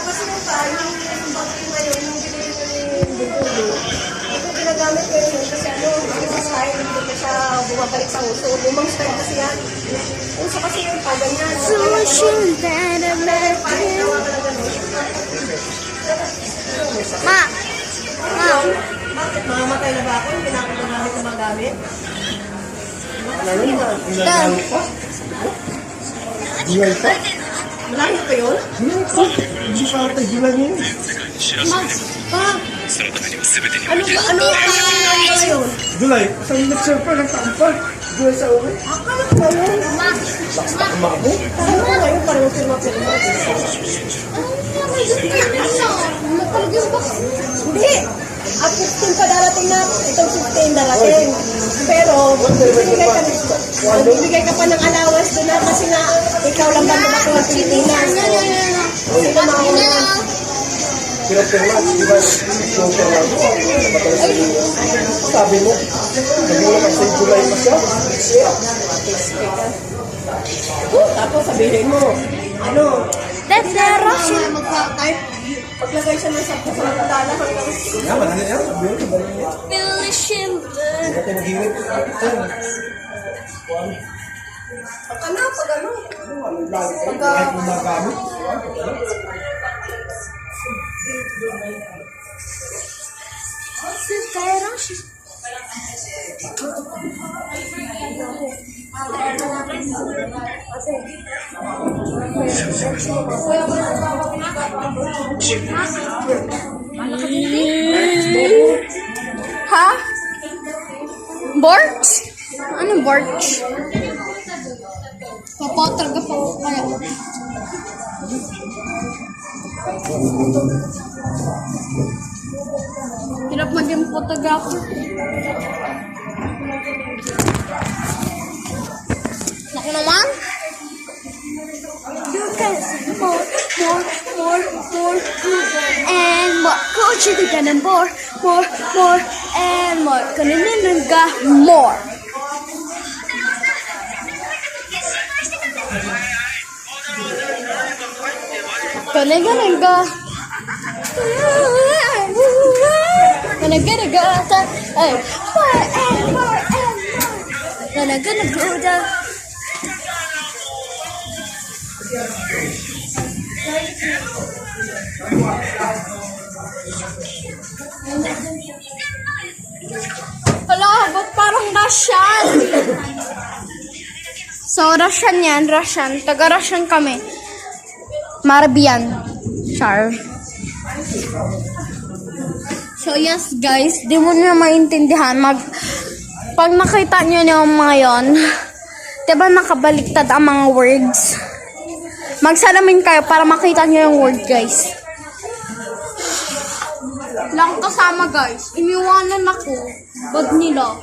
Kasi yung tayo, yung bagay ngayon, yung binili ko yung dugo. Ito ginagamit ko yun kasi yung style, hindi ko siya bumabalik sa uso. Lumang style kasi yan. Uso kasi yung paganyan. Ma! Bakit? Mamamatay na ba ako? Hindi na ako nagamit na magamit? Ginagamit pa? Gulay pa? Malayo pa yun? Gulay pa? Hindi pa ata gulay yun. Ano yun? Gulay? Saan nag-surfer ng tampar? Gulay sa uwi? Akala ko ngayon. Takma mo? Akala ko ngayon parang firma-firma. Hindi. At 15 pa darating na. Itong 15 darating. Pero, bibigay ka pa ng allowance doon na kasi nga, ikaw lang ba naman ng Pilipinas. Kasi na mauna. Pinapirma? Di ba? Pinapirma ko? Sabi mo? Nagmula kasi gulay pa siya? Tapos sabihin mo, ano? That's the Russian. Magpa-type. Paglagay siya ng sakto sa matala hanggang Yaman, ano yan? Sabi mo, sabi mo. Philishim. Hindi ka nag-hirit. pag ano. Kahit gumagamit. Ha? Borch? Ano borch? Papatraga pa ako kaya. Hirap maging photographer. Naku naman. You can more, and more. Coach, you can more, and more. Kaninin ka more. Kaninin ka. Gonna go, hey, more and more. Gonna go down. Hala, ba't parang Russian? So, Russian yan, Russian. Taga-Russian kami. Marabian. Char. So, yes guys, di mo na maintindihan. Pag nakita nyo yung mga yon, diba nakabaliktad ang mga words? Magsalamin kayo para makita nyo yung word, guys. Lang kasama, guys. Iniwanan ako. Bag nila.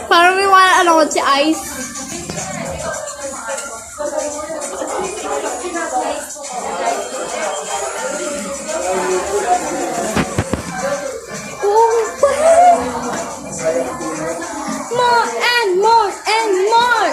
Parang iwanan ako si Ice. More and more and more.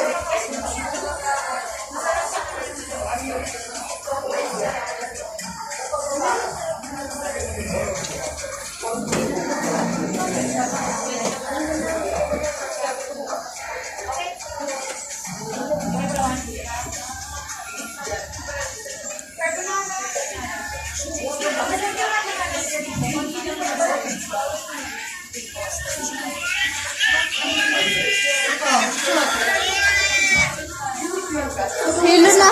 Hilo na.